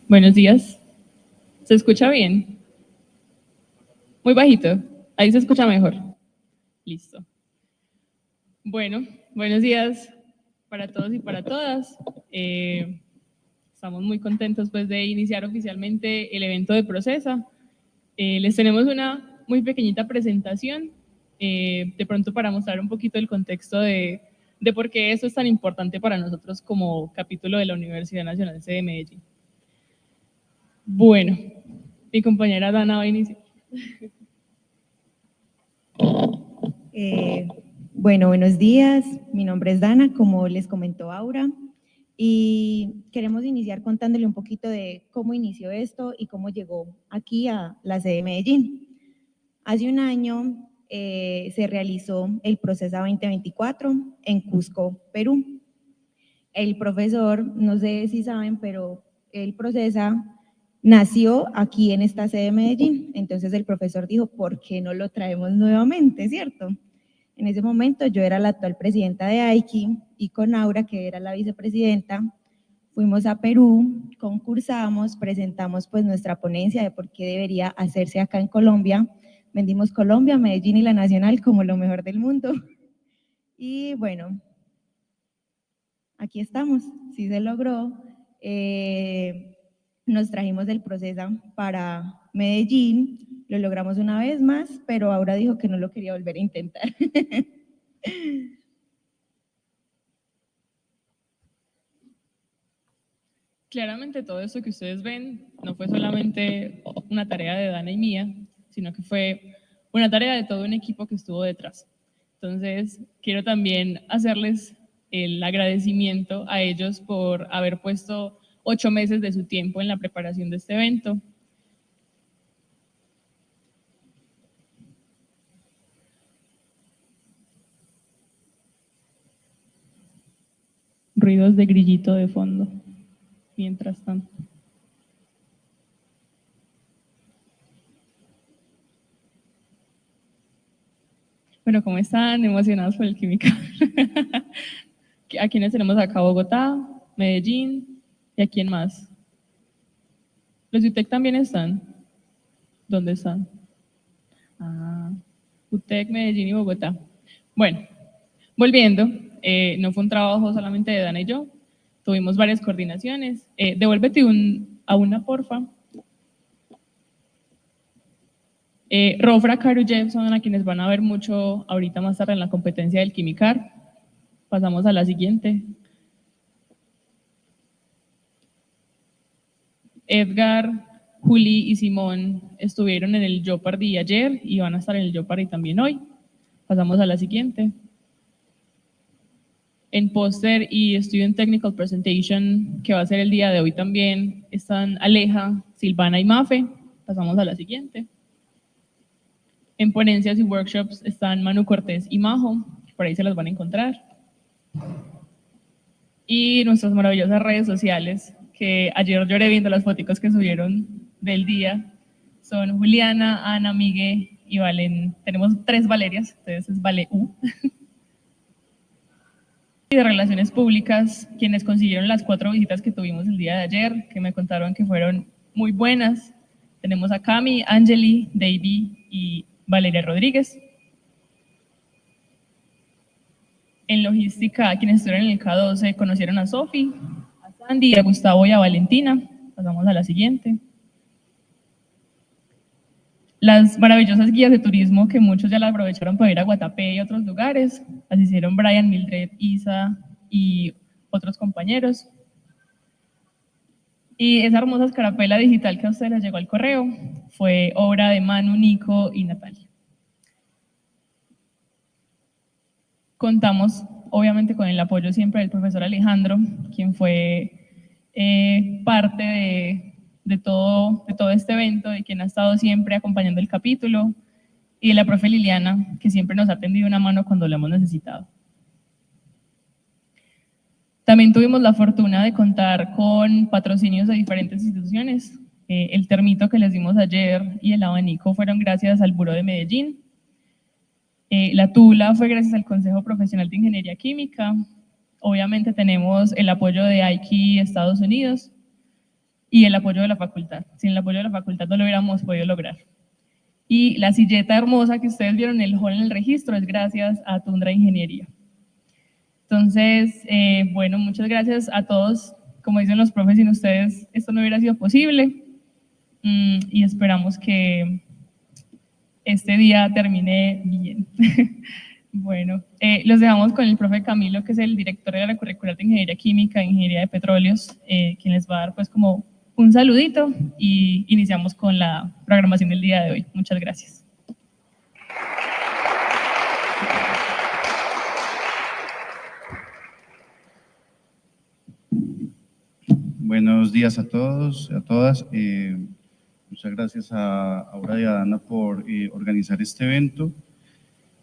Buenos días. ¿Se escucha bien? Muy bajito. Ahí se escucha mejor. Listo. Bueno, buenos días para todos y para todas. Estamos muy contentos pues, de iniciar oficialmente el evento de Procesa. Les tenemos una muy pequeñita presentación, de pronto para mostrar un poquito el contexto de por qué eso es tan importante para nosotros como capítulo de la Universidad Nacional C de Medellín. Bueno, mi compañera Dana va a iniciar. Bueno, buenos días. Mi nombre es Dana, como les comentó Aura, y queremos iniciar contándole un poquito de cómo inició esto y cómo llegó aquí a la sede de Medellín. Hace un año se realizó el Procesa 2024 en Cusco, Perú. El profesor, no sé si saben, pero el Procesa nació aquí en esta sede de Medellín. Entonces el profesor dijo, ¿por qué no lo traemos nuevamente, cierto? En ese momento yo era la actual presidenta de AIKI y con Aura, que era la vicepresidenta, fuimos a Perú, concursamos, presentamos pues nuestra ponencia de por qué debería hacerse acá en Colombia. Vendimos Colombia, Medellín y la Nacional como lo mejor del mundo. Y bueno, aquí estamos, sí se logró. Nos trajimos el Procesa para Medellín, lo logramos una vez más, pero Aura dijo que no lo quería volver a intentar. Claramente todo esto que ustedes ven no fue solamente una tarea de Dana y mía, sino que fue una tarea de todo un equipo que estuvo detrás. Entonces, quiero también hacerles el agradecimiento a ellos por haber puesto 8 meses de su tiempo en la preparación de este evento. Ruidos de grillito de fondo, mientras tanto. Bueno, ¿cómo están? Emocionados por el Química. ¿A quiénes tenemos acá? Bogotá, Medellín, ¿y a quién más? ¿Los UTEC también están? ¿Dónde están? Ah, UTEC, Medellín y Bogotá. Bueno, volviendo, no fue un trabajo solamente de Dana y yo, tuvimos varias coordinaciones. Devuélvete a una, porfa. Rofra, Caru, Jeff son a quienes van a ver mucho ahorita más tarde en la competencia del Quimicar. Pasamos a la siguiente. Edgar, Juli y Simón estuvieron en el Jeopardy ayer y van a estar en el Jeopardy también hoy. Pasamos a la siguiente. En Poster y Student Technical Presentation, que va a ser el día de hoy también, están Aleja, Silvana y Mafe. Pasamos a la siguiente. En ponencias y workshops están Manu Cortés y Majo, por ahí se las van a encontrar. Y nuestras maravillosas redes sociales, que ayer lloré viendo las fotos que subieron del día, son Juliana, Ana, Miguel y Valen. Tenemos 3 Valerias, entonces es Vale U. Y de Relaciones Públicas, quienes consiguieron las 4 visitas que tuvimos el día de ayer, que me contaron que fueron muy buenas. Tenemos a Cami, Angeli, Davy y Valeria Rodríguez. En logística, quienes estuvieron en el K12 conocieron a Sofi, a Sandy, a Gustavo y a Valentina. Pasamos a la siguiente. Las maravillosas guías de turismo que muchos ya la aprovecharon para ir a Guatapé y otros lugares, las hicieron Brian, Mildred, Isa y otros compañeros. Y esa hermosa escarapela digital que a ustedes les llegó al correo fue obra de Manu, Nico y Natalia. Contamos, obviamente, con el apoyo siempre del profesor Alejandro, quien fue parte de todo este evento y quien ha estado siempre acompañando el capítulo, y de la profe Liliana, que siempre nos ha tendido una mano cuando lo hemos necesitado. También tuvimos la fortuna de contar con patrocinios de diferentes instituciones. El termito que les dimos ayer y el abanico fueron gracias al Buró de Medellín. La tula fue gracias al Consejo Profesional de Ingeniería Química. Obviamente tenemos el apoyo de AIKI Estados Unidos y el apoyo de la facultad. Sin el apoyo de la facultad no lo hubiéramos podido lograr. Y la silleta hermosa que ustedes vieron en el hall en el registro es gracias a Tundra Ingeniería. Entonces, bueno, muchas gracias a todos. Como dicen los profes, sin ustedes esto no hubiera sido posible. Y esperamos que este día termine bien. Bueno, los dejamos con el profe Camilo, que es el director de la curricular de Ingeniería Química e Ingeniería de Petróleos, quien les va a dar pues como un saludito y iniciamos con la programación del día de hoy. Muchas gracias. Buenos días a todos, a todas. Muchas gracias a Aura y a Dana por organizar este evento.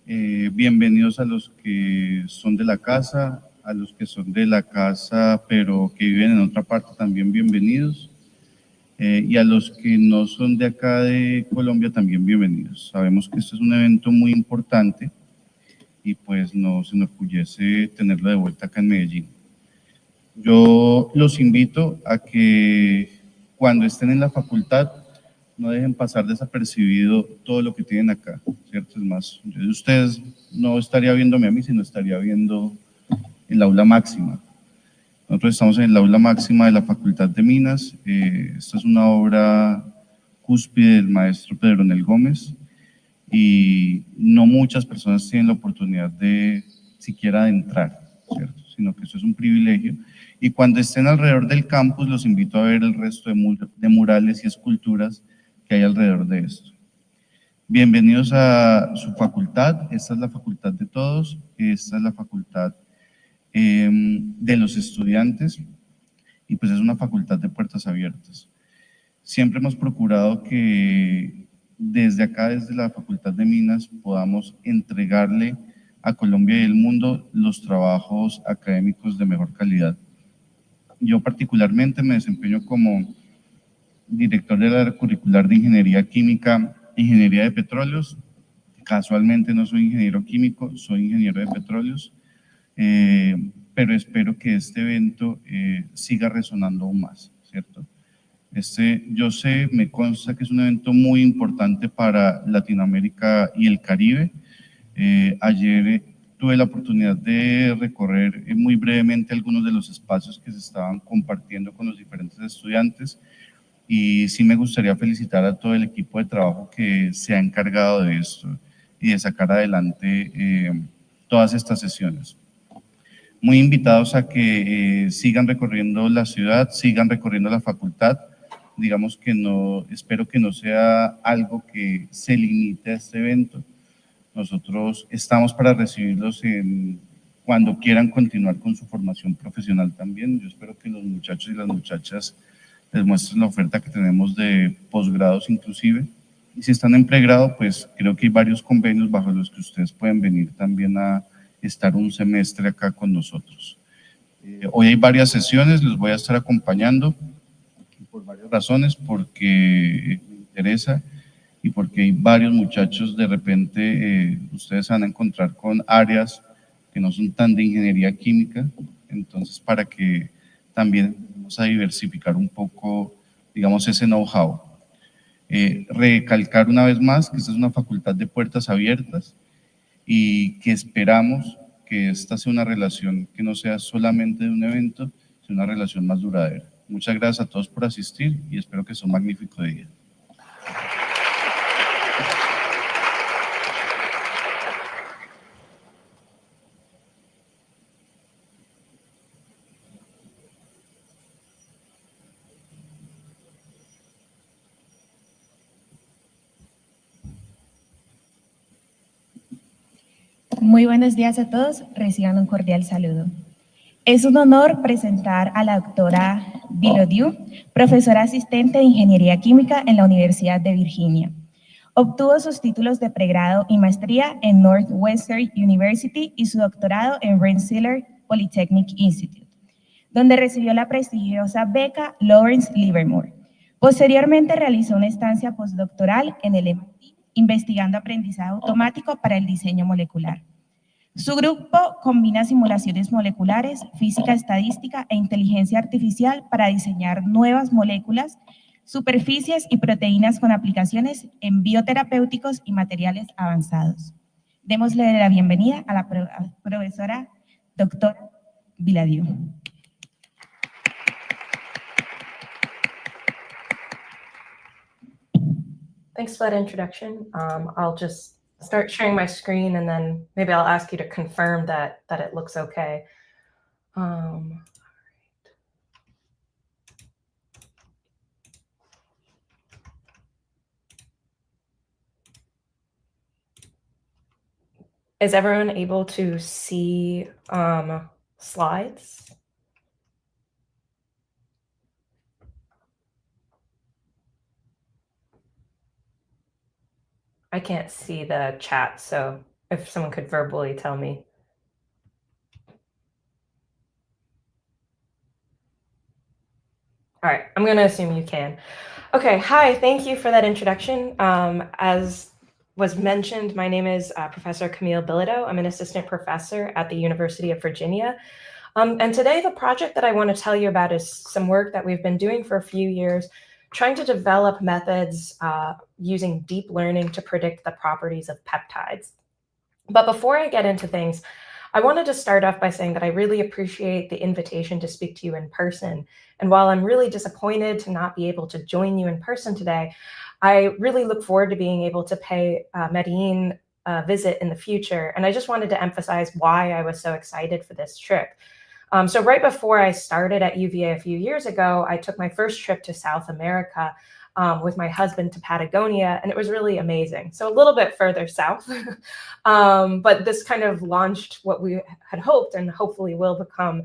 Bienvenidos a los que son de la casa, a los que son de la casa pero que viven en otra parte también bienvenidos. Y a los que no son de acá de Colombia también bienvenidos. Sabemos que este es un evento muy importante y pues nos enorgullece tenerlo de vuelta acá en Medellín. Yo los invito a que cuando estén en la facultad no dejen pasar desapercibido todo lo que tienen acá, ¿cierto? Es más, yo de ustedes no estaría viéndome a mí, sino estaría viendo el aula máxima. Nosotros estamos en el aula máxima de la Facultad de Minas. Esta es una obra cúspide del maestro Pedro Nel Gómez y no muchas personas tienen la oportunidad de siquiera de entrar, ¿cierto? Sino que eso es un privilegio. Y cuando estén alrededor del campus, los invito a ver el resto de murales y esculturas que hay alrededor de esto. Bienvenidos a su facultad. Esta es la facultad de todos, esta es la facultad de los estudiantes y pues es una facultad de puertas abiertas. Siempre hemos procurado que desde acá, desde la Facultad de Minas, podamos entregarle a Colombia y el mundo los trabajos académicos de mejor calidad. Yo particularmente me desempeño como director de la curricular de Ingeniería Química e Ingeniería de Petróleos. Casualmente no soy ingeniero químico, soy ingeniero de petróleos, pero espero que este evento siga resonando aún más, ¿cierto? Yo sé, me consta que es un evento muy importante para Latinoamérica y el Caribe. Ayer tuve la oportunidad de recorrer muy brevemente algunos de los espacios que se estaban compartiendo con los diferentes estudiantes y sí me gustaría felicitar a todo el equipo de trabajo que se ha encargado de esto y de sacar adelante todas estas sesiones. Muy invitados a que sigan recorriendo la ciudad, sigan recorriendo la facultad. Digamos que no, espero que no sea algo que se limite a este evento. Nosotros estamos para recibirlos cuando quieran continuar con su formación profesional también. Yo espero que los muchachos y las muchachas les muestren la oferta que tenemos de posgrados inclusive. Y si están en pregrado, pues creo que hay varios convenios bajo los que ustedes pueden venir también a estar un semestre acá con nosotros. Hoy hay varias sesiones, los voy a estar acompañando por varias razones, porque me interesa y porque hay varios muchachos, de repente ustedes se van a encontrar con áreas que no son tan de ingeniería química, entonces para que también vamos a diversificar un poco, digamos, ese know-how. Recalcar una vez más que esta es una facultad de puertas abiertas y que esperamos que esta sea una relación que no sea solamente de un evento, de una relación más duradera. Muchas gracias a todos por asistir y espero que sea un magnífico día. Muy buenos días a todos, reciban un cordial saludo. Es un honor presentar a la doctora Bilodiu, profesora asistente de Ingeniería Química en la Universidad de Virginia. Obtuvo sus títulos de pregrado y maestría en Northwestern University y su doctorado en Rensselaer Polytechnic Institute, donde recibió la prestigiosa beca Lawrence Livermore. Posteriormente realizó una estancia postdoctoral en el MIT, investigando aprendizaje automático para el diseño molecular. Su grupo combina simulaciones moleculares, física estadística e inteligencia artificial para diseñar nuevas moléculas, superficies y proteínas con aplicaciones en bioterapéuticos y materiales avanzados. Démosle la bienvenida a la profesora doctora Bilodiu. Thanks for that introduction. I'll just start sharing my screen and then maybe I'll ask you to confirm that it looks okay. All right. Is everyone able to see slides? I can't see the chat, so if someone could verbally tell me. All right, I'm going to assume you can. Okay, hi, thank you for that introduction. As was mentioned, my name is Professor Camille Bilodeau. I'm an assistant professor at the University of Virginia. And today the project that I want to tell you about is some work that we've been doing for a few years, trying to develop methods using deep learning to predict the properties of peptides. But before I get into things, I wanted to start off by saying that I really appreciate the invitation to speak to you in person. And while I'm really disappointed to not be able to join you in person today, I really look forward to being able to pay Medellin a visit in the future. And I just wanted to emphasize why I was so excited for this trip. So right before I started at UVA a few years ago, I took my first trip to South America with my husband to Patagonia, and it was really amazing. So a little bit further south, but this kind of launched what we had hoped and hopefully will become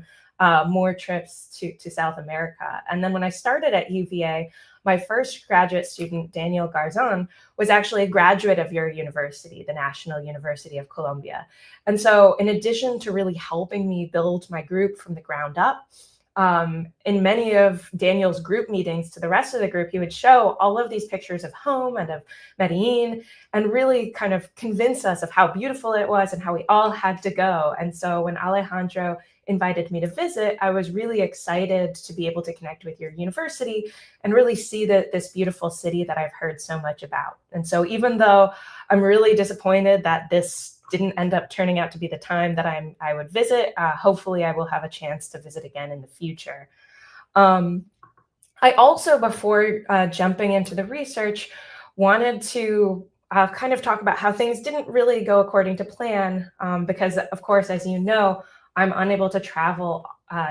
more trips to South America. And then when I started at UVA, my first graduate student, Daniel Garzon, was actually a graduate of your university, the National University of Colombia. And so in addition to really helping me build my group from the ground up, in many of Daniel's group meetings to the rest of the group, he would show all of these pictures of home and of Medellin and really kind of convince us of how beautiful it was and how we all had to go. And so when Alejandro invited me to visit, I was really excited to be able to connect with your university and really see this beautiful city that I've heard so much about. And so even though I'm really disappointed that this didn't end up turning out to be the time that I would visit, hopefully I will have a chance to visit again in the future. I also, before jumping into the research, wanted to kind of talk about how things didn't really go according to plan, because of course, as you know, I'm unable to travel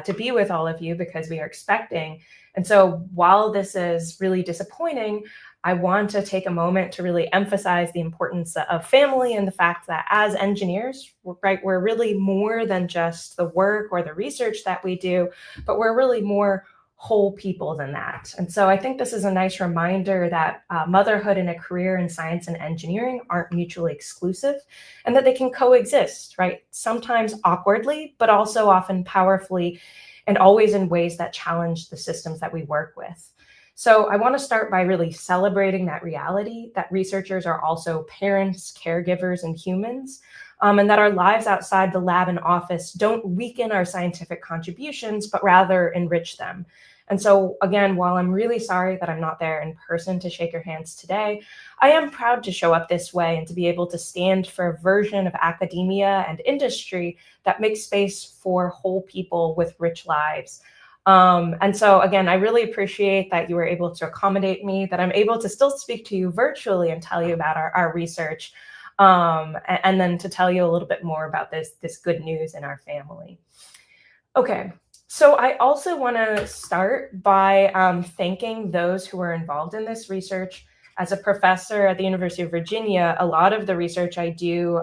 to be with all of you because we are expecting. And so while this is really disappointing, I want to take a moment to really emphasize the importance of family and the fact that as engineers, right, we're really more than just the work or the research that we do, but we're really more whole people than that. And so I think this is a nice reminder that motherhood and a career in science and engineering aren't mutually exclusive and that they can coexist, right? Sometimes awkwardly, but also often powerfully and always in ways that challenge the systems that we work with. So I want to start by really celebrating that reality that researchers are also parents, caregivers, and humans, and that our lives outside the lab and office don't weaken our scientific contributions, but rather enrich them. And so again, while I'm really sorry that I'm not there in person to shake your hands today, I am proud to show up this way and to be able to stand for a version of academia and industry that makes space for whole people with rich lives. And so again, I really appreciate that you were able to accommodate me, that I'm able to still speak to you virtually and tell you about our research, and then to tell you a little bit more about this good news in our family. Okay, so I also want to start by thanking those who were involved in this research. As a professor at the University of Virginia, a lot of the research I do,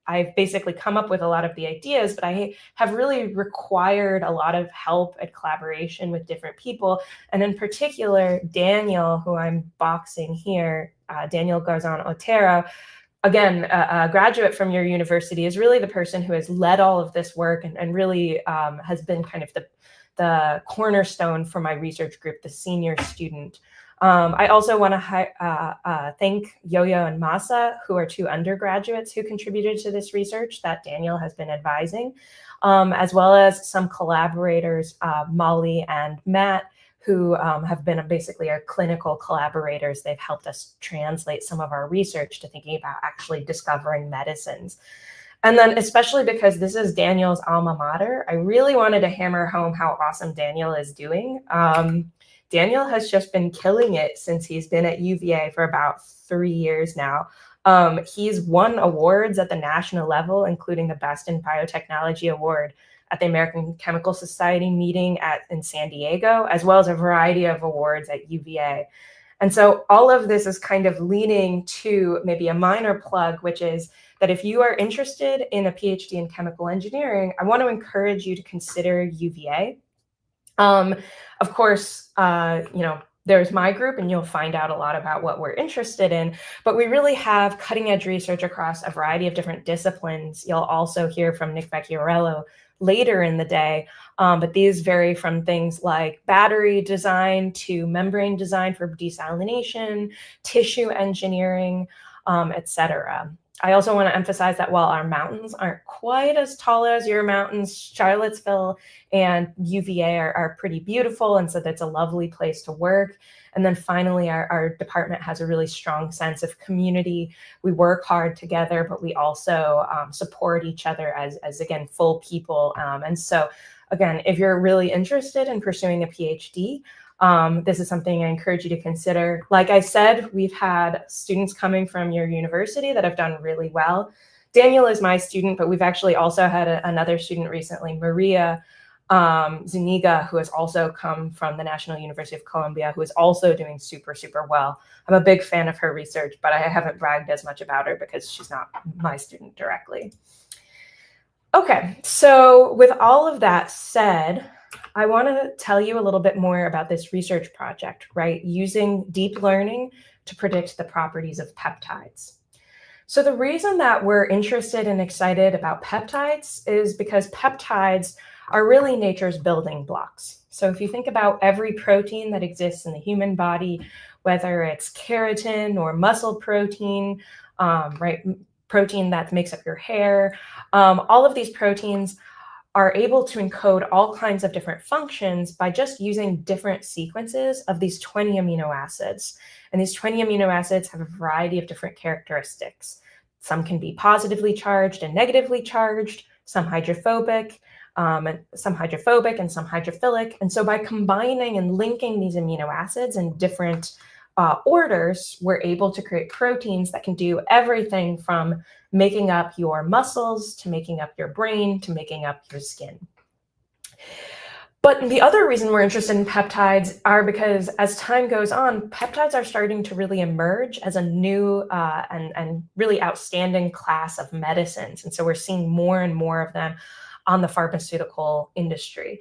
I've basically come up with a lot of the ideas, but I have really required a lot of help and collaboration with different people. And in particular, Daniel, who I'm boxing here, Daniel Garzon Otero, again, a graduate from your university, is really the person who has led all of this work and really has been kind of the cornerstone for my research group, the senior student. I also want to thank Yo-Yo and Masa, who are two undergraduates who contributed to this research that Daniel has been advising, as well as some collaborators, Molly and Matt, who have been basically our clinical collaborators. They've helped us translate some of our research to thinking about actually discovering medicines. And then especially because this is Daniel's alma mater, I really wanted to hammer home how awesome Daniel is doing. Daniel has just been killing it since he's been at UVA for about 3 years now. He's won awards at the national level, including the Best in Biotechnology Award at the American Chemical Society meeting in San Diego, as well as a variety of awards at UVA. And so all of this is kind of leading to maybe a minor plug, which is that if you are interested in a PhD in chemical engineering, I want to encourage you to consider UVA. Of course, there's my group, and you'll find out a lot about what we're interested in, but we really have cutting edge research across a variety of different disciplines. You'll also hear from Nick Vecchiarello later in the day, but these vary from things like battery design to membrane design for desalination, tissue engineering, etc. I also want to emphasize that while our mountains aren't quite as tall as your mountains, Charlottesville and UVA are pretty beautiful, and so that's a lovely place to work. And then finally, our department has a really strong sense of community. We work hard together, but we also support each other as again, full people. And so again, if you're really interested in pursuing a PhD, this is something I encourage you to consider. Like I said, we've had students coming from your university that have done really well. Daniel is my student, but we've actually also had another student recently, Maria Zuniga, who has also come from the National University of Columbia, who is also doing super, super well. I'm a big fan of her research, but I haven't bragged as much about her because she's not my student directly. Okay, so with all of that said, I want to tell you a little bit more about this research project, right? Using deep learning to predict the properties of peptides. So the reason that we're interested and excited about peptides is because peptides are really nature's building blocks. So if you think about every protein that exists in the human body, whether it's keratin or muscle protein, right? Protein that makes up your hair, all of these proteins are able to encode all kinds of different functions by just using different sequences of these 20 amino acids. And these 20 amino acids have a variety of different characteristics. Some can be positively charged and negatively charged, some hydrophobic, and some hydrophilic. And so by combining and linking these amino acids in different orders, we're able to create proteins that can do everything from making up your muscles, to making up your brain, to making up your skin. But the other reason we're interested in peptides are because as time goes on, peptides are starting to really emerge as a new and really outstanding class of medicines. And so we're seeing more and more of them on the pharmaceutical industry.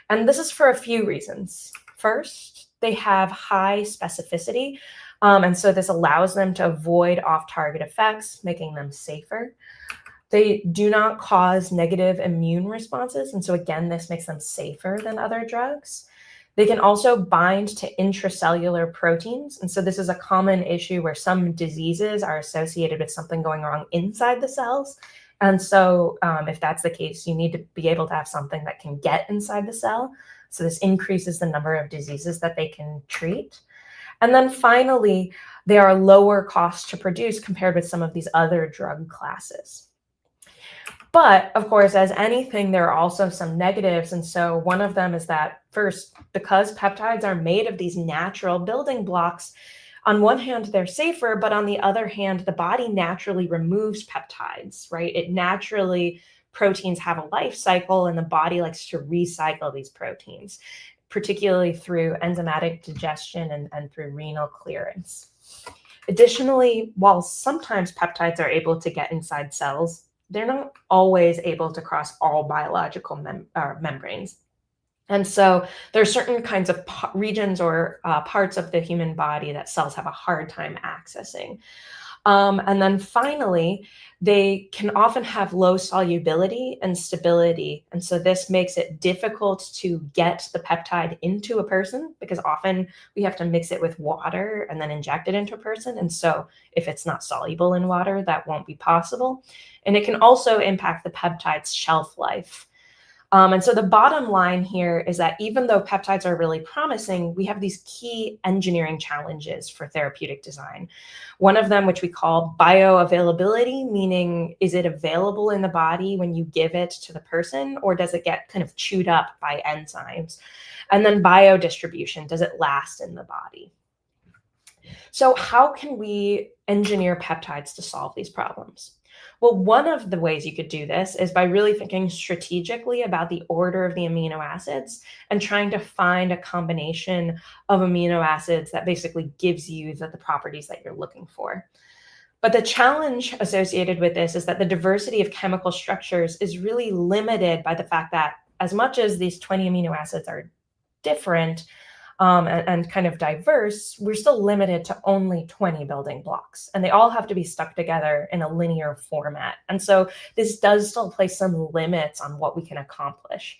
And this is for a few reasons. First, they have high specificity. And so this allows them to avoid off-target effects, making them safer. They do not cause negative immune responses. And so again, this makes them safer than other drugs. They can also bind to intracellular proteins. And so this is a common issue where some diseases are associated with something going wrong inside the cells. And so if that's the case, you need to be able to have something that can get inside the cell. So this increases the number of diseases that they can treat. And then finally, they are lower cost to produce compared with some of these other drug classes. But of course, as anything, there are also some negatives. And so one of them is that first, because peptides are made of these natural building blocks, on one hand, they're safer, but on the other hand, the body naturally removes peptides, right? Proteins have a life cycle, and the body likes to recycle these proteins, particularly through enzymatic digestion and through renal clearance. Additionally, while sometimes peptides are able to get inside cells, they're not always able to cross all biological membranes. And so there are certain kinds of regions or parts of the human body that cells have a hard time accessing. And then finally, they can often have low solubility and stability. And so this makes it difficult to get the peptide into a person, because often we have to mix it with water and then inject it into a person. And so if it's not soluble in water, that won't be possible. And it can also impact the peptide's shelf life. And so the bottom line here is that even though peptides are really promising, we have these key engineering challenges for therapeutic design. One of them, which we call bioavailability, meaning is it available in the body when you give it to the person, or does it get kind of chewed up by enzymes? And then biodistribution, does it last in the body? So how can we engineer peptides to solve these problems? Well, one of the ways you could do this is by really thinking strategically about the order of the amino acids and trying to find a combination of amino acids that basically gives you the properties that you're looking for. But the challenge associated with this is that the diversity of chemical structures is really limited by the fact that as much as these 20 amino acids are different, and kind of diverse, we're still limited to only 20 building blocks, and they all have to be stuck together in a linear format. And so this does still place some limits on what we can accomplish.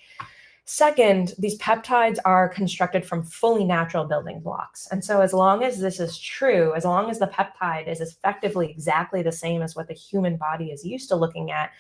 Second, these peptides are constructed from fully natural building blocks. And so as long as this is true, as long as the peptide is effectively exactly the same as what the human body is used to looking at,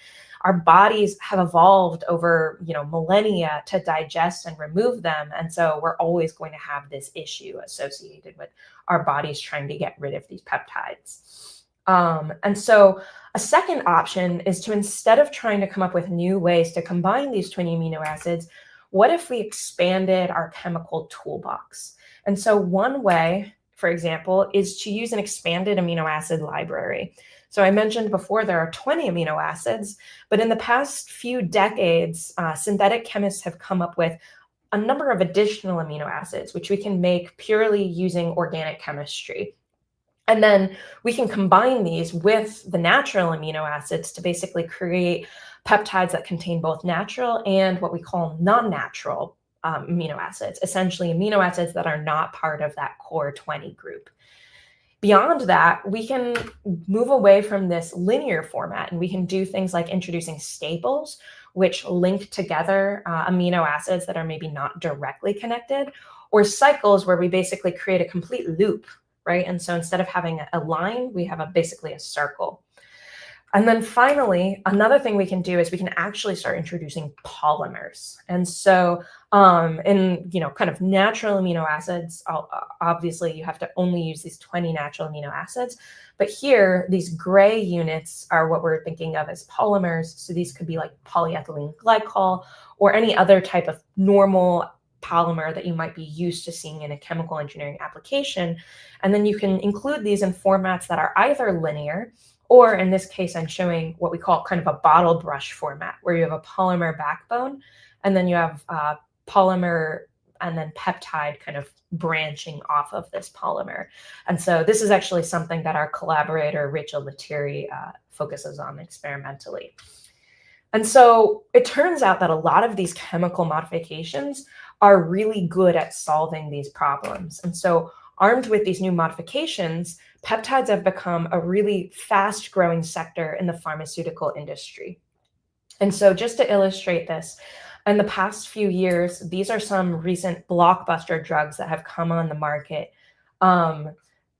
our bodies have evolved over, millennia to digest and remove them. And so we're always going to have this issue associated with our bodies trying to get rid of these peptides. And so a second option is to, instead of trying to come up with new ways to combine these 20 amino acids, what if we expanded our chemical toolbox? And so one way, for example, is to use an expanded amino acid library. So I mentioned before there are 20 amino acids, but in the past few decades, synthetic chemists have come up with a number of additional amino acids, which we can make purely using organic chemistry. And then we can combine these with the natural amino acids to basically create peptides that contain both natural and what we call non-natural amino acids, essentially amino acids that are not part of that core 20 group. Beyond that, we can move away from this linear format, and we can do things like introducing staples, which link together amino acids that are maybe not directly connected, or cycles where we basically create a complete loop, right? And so instead of having a line, we have basically a circle. And then finally, another thing we can do is we can actually start introducing polymers. And so in kind of natural amino acids, obviously you have to only use these 20 natural amino acids. But here, these gray units are what we're thinking of as polymers. So these could be like polyethylene glycol or any other type of normal polymer that you might be used to seeing in a chemical engineering application. And then you can include these in formats that are either linear, or in this case, I'm showing what we call kind of a bottle brush format, where you have a polymer backbone, and then you have polymer and then peptide kind of branching off of this polymer. And so this is actually something that our collaborator, Rachel Lettieri, focuses on experimentally. And so it turns out that a lot of these chemical modifications are really good at solving these problems. And so armed with these new modifications, peptides have become a really fast-growing sector in the pharmaceutical industry. And so just to illustrate this, in the past few years, these are some recent blockbuster drugs that have come on the market.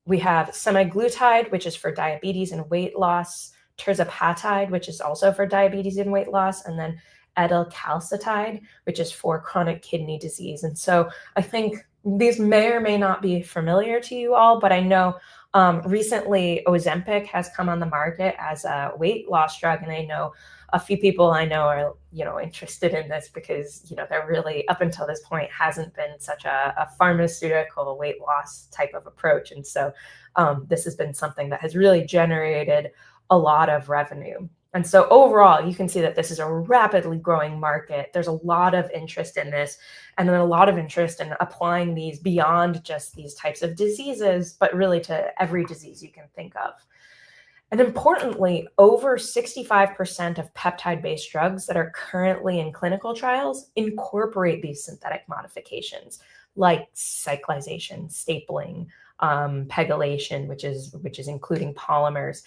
We have semaglutide, which is for diabetes and weight loss, tirzepatide, which is also for diabetes and weight loss, and then edelcalcetide, which is for chronic kidney disease. And so I think these may or may not be familiar to you all, but I know Recently, Ozempic has come on the market as a weight loss drug, and I know a few people I know are, interested in this because, there really, up until this point, hasn't been such a pharmaceutical weight loss type of approach. And so this has been something that has really generated a lot of revenue. And so overall, you can see that this is a rapidly growing market. There's a lot of interest in this, and then a lot of interest in applying these beyond just these types of diseases, but really to every disease you can think of. And importantly, over 65% of peptide-based drugs that are currently in clinical trials incorporate these synthetic modifications, like cyclization, stapling, pegylation, which is including polymers.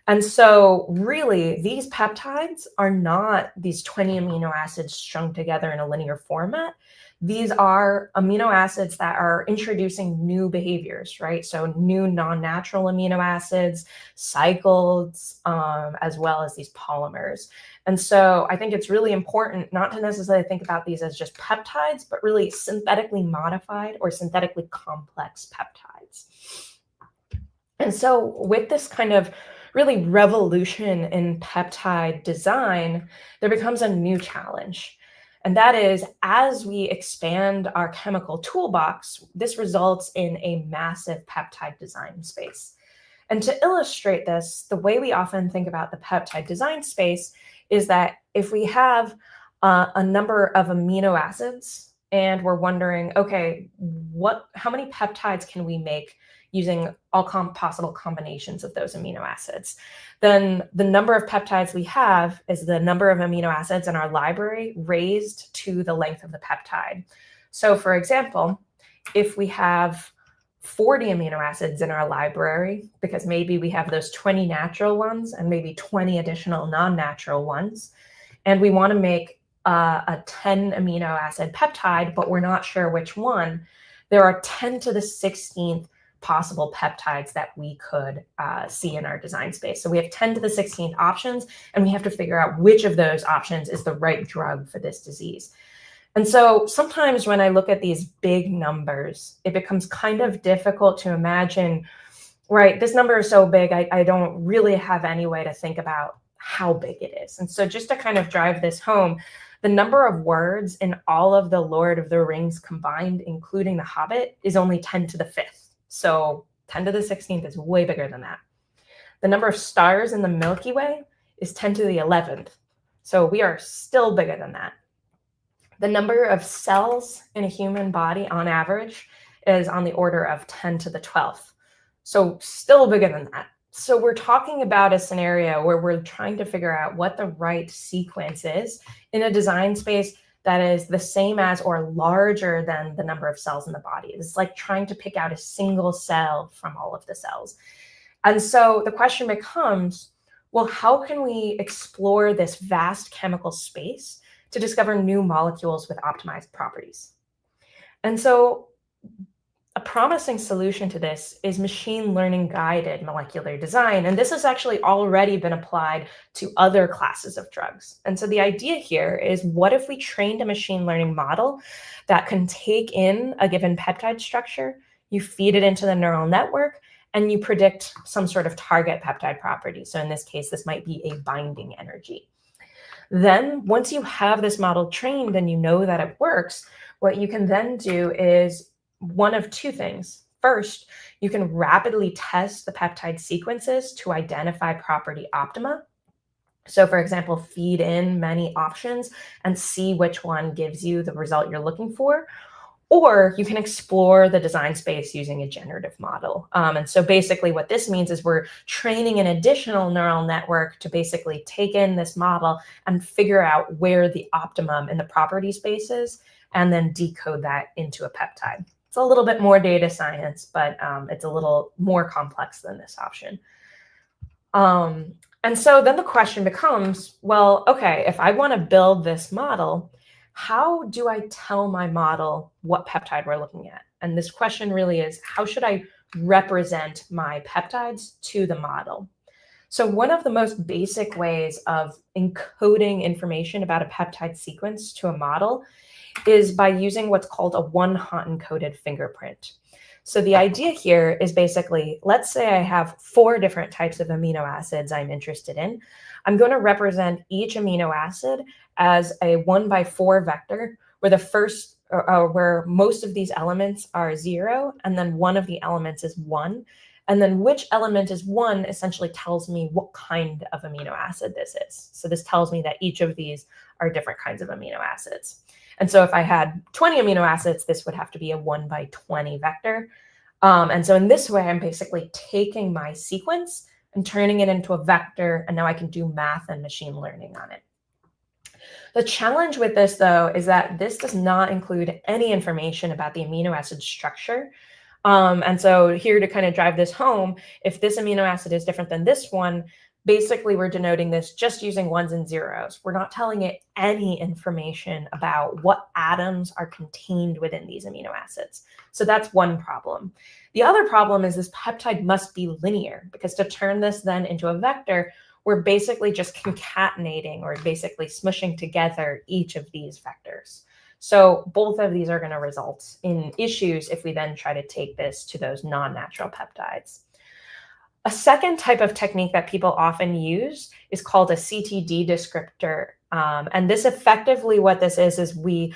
And so really, these peptides are not these 20 amino acids strung together in a linear format. These are amino acids that are introducing new behaviors, right? So new non-natural amino acids, cycles, as well as these polymers. And so I think it's really important not to necessarily think about these as just peptides, but really synthetically modified or synthetically complex peptides. And so with this kind of really revolution in peptide design, there becomes a new challenge. And that is, as we expand our chemical toolbox, this results in a massive peptide design space. And to illustrate this, the way we often think about the peptide design space is that if we have a number of amino acids and we're wondering, okay, how many peptides can we make using all possible combinations of those amino acids, then the number of peptides we have is the number of amino acids in our library raised to the length of the peptide. So for example, if we have 40 amino acids in our library, because maybe we have those 20 natural ones and maybe 20 additional non-natural ones, and we want to make a 10 amino acid peptide, but we're not sure which one, there are 10 to the 16th possible peptides that we could see in our design space. So we have 10 to the 16th options, and we have to figure out which of those options is the right drug for this disease. And so sometimes when I look at these big numbers, it becomes kind of difficult to imagine, right, this number is so big, I don't really have any way to think about how big it is. And so just to kind of drive this home, the number of words in all of the Lord of the Rings combined, including The Hobbit, is only 10 to the 5th. So 10 to the 16th is way bigger than that. The number of stars in the Milky Way is 10 to the 11th. So we are still bigger than that. The number of cells in a human body on average is on the order of 10 to the 12th. So still bigger than that. So we're talking about a scenario where we're trying to figure out what the right sequence is in a design space that is the same as or larger than the number of cells in the body. It's like trying to pick out a single cell from all of the cells. And so the question becomes, well, how can we explore this vast chemical space to discover new molecules with optimized properties? And so a promising solution to this is machine learning guided molecular design. And this has actually already been applied to other classes of drugs. And so the idea here is, what if we trained a machine learning model that can take in a given peptide structure, you feed it into the neural network, and you predict some sort of target peptide property. So in this case, this might be a binding energy. Then once you have this model trained and you know that it works, what you can then do is one of two things. First, you can rapidly test the peptide sequences to identify property optima. So for example, feed in many options and see which one gives you the result you're looking for. Or you can explore the design space using a generative model. And so basically what this means is we're training an additional neural network to basically take in this model and figure out where the optimum in the property space is, and then decode that into a peptide. It's a little bit more data science, but it's a little more complex than this option. And so then the question becomes, well, okay, if I want to build this model, how do I tell my model what peptide we're looking at? And this question really is, how should I represent my peptides to the model? So one of the most basic ways of encoding information about a peptide sequence to a model is by using what's called a one-hot encoded fingerprint. So the idea here is basically, let's say I have 4 different types of amino acids I'm interested in. I'm going to represent each amino acid as a 1×4 vector, where the first, where most of these elements are 0, and then one of the elements is 1. And then which element is 1 essentially tells me what kind of amino acid this is. So this tells me that each of these are different kinds of amino acids. And so if I had 20 amino acids, this would have to be a 1×20 vector. And so in this way, I'm basically taking my sequence and turning it into a vector, and now I can do math and machine learning on it. The challenge with this, though, is that this does not include any information about the amino acid structure. And so here to kind of drive this home, if this amino acid is different than this one, basically we're denoting this just using 1s and 0s. We're not telling it any information about what atoms are contained within these amino acids. So that's one problem. The other problem is this peptide must be linear, because to turn this then into a vector, we're basically just concatenating or basically smushing together each of these vectors. So both of these are going to result in issues if we then try to take this to those non-natural peptides. A second type of technique that people often use is called a CTD descriptor. And this effectively, what this is we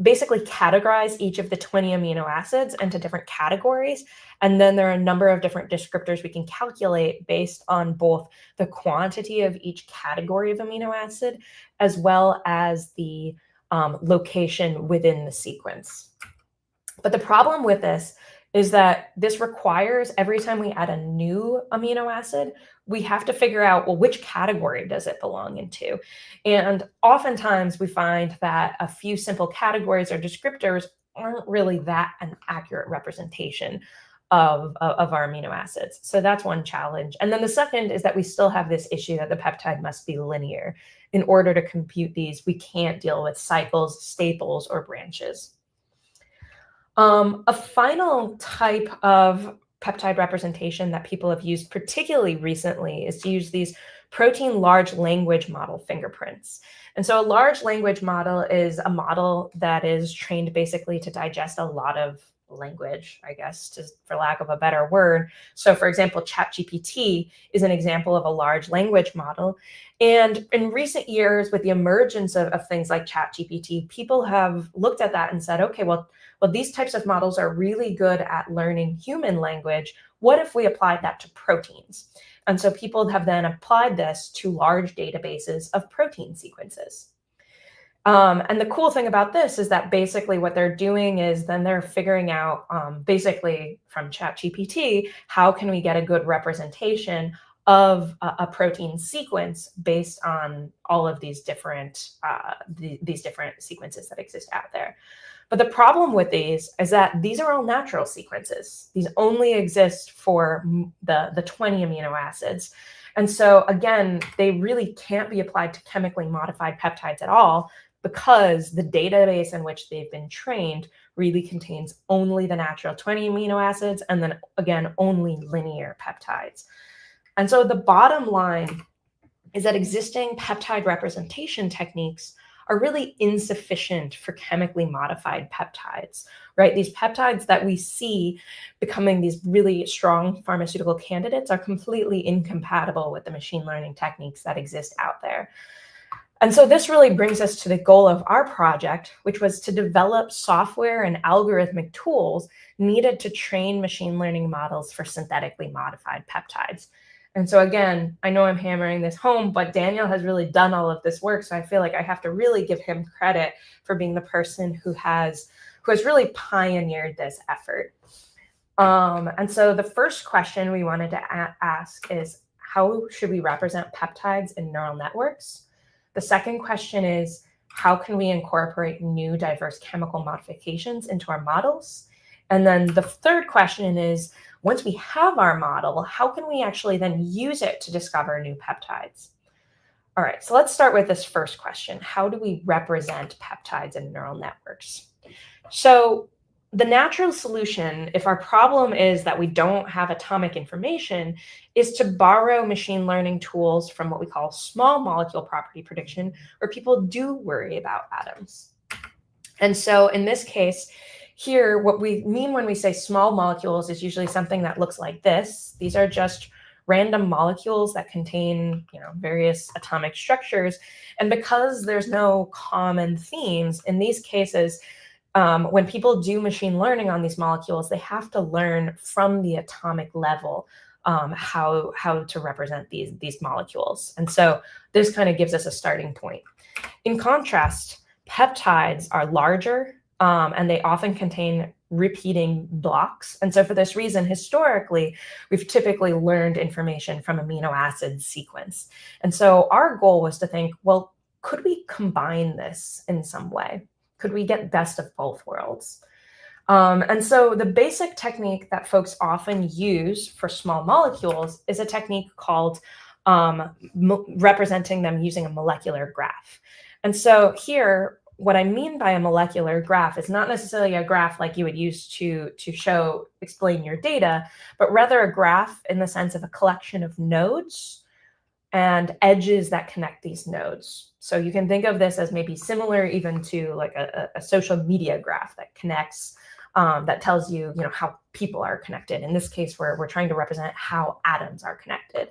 basically categorize each of the 20 amino acids into different categories. And then there are a number of different descriptors we can calculate based on both the quantity of each category of amino acid, as well as the location within the sequence. But the problem with this is that this requires every time we add a new amino acid, we have to figure out, well, which category does it belong into? And oftentimes we find that a few simple categories or descriptors aren't really that an accurate representation of our amino acids. So that's one challenge. And then the second is that we still have this issue that the peptide must be linear. In order to compute these, we can't deal with cycles, staples, or branches. A final type of peptide representation that people have used particularly recently is to use these protein large language model fingerprints. And so a large language model is a model that is trained basically to digest a lot of language, I guess, just for lack of a better word. So for example, ChatGPT is an example of a large language model. And in recent years, with the emergence of things like ChatGPT, people have looked at that and said, okay, well, these types of models are really good at learning human language. What if we applied that to proteins? And so people have then applied this to large databases of protein sequences. And the cool thing about this is that basically what they're doing is then they're figuring out basically from ChatGPT, how can we get a good representation of a protein sequence based on all of these different sequences that exist out there. But the problem with these is that these are all natural sequences. These only exist for the 20 amino acids. And so again, they really can't be applied to chemically modified peptides at all, because the database in which they've been trained really contains only the natural 20 amino acids, and then again, only linear peptides. And so the bottom line is that existing peptide representation techniques are really insufficient for chemically modified peptides, right? These peptides that we see becoming these really strong pharmaceutical candidates are completely incompatible with the machine learning techniques that exist out there. And so this really brings us to the goal of our project, which was to develop software and algorithmic tools needed to train machine learning models for synthetically modified peptides. And so again, I know I'm hammering this home, but Daniel has really done all of this work. So I feel like I have to really give him credit for being the person who has really pioneered this effort. And so the first question we wanted to ask is, how should we represent peptides in neural networks? The second question is, how can we incorporate new diverse chemical modifications into our models? And then the third question is, once we have our model, how can we actually then use it to discover new peptides? All right, so let's start with this first question. How do we represent peptides in neural networks? So the natural solution, if our problem is that we don't have atomic information, is to borrow machine learning tools from what we call small molecule property prediction, where people do worry about atoms. And so in this case, Here, what we mean when we say small molecules is usually something that looks like this. These are just random molecules that contain, various atomic structures. And because there's no common themes, in these cases, when people do machine learning on these molecules, they have to learn from the atomic level how to represent these molecules. And so this kind of gives us a starting point. In contrast, peptides are larger and they often contain repeating blocks. And so for this reason, historically, we've typically learned information from amino acid sequence. And so our goal was to think, well, could we combine this in some way? Could we get best of both worlds? And so the basic technique that folks often use for small molecules is a technique called representing them using a molecular graph. And so here, what I mean by a molecular graph is not necessarily a graph like you would use to explain your data, but rather a graph in the sense of a collection of nodes and edges that connect these nodes. So you can think of this as maybe similar even to like a social media graph that connects, that tells you, how people are connected. In this case, we're trying to represent how atoms are connected.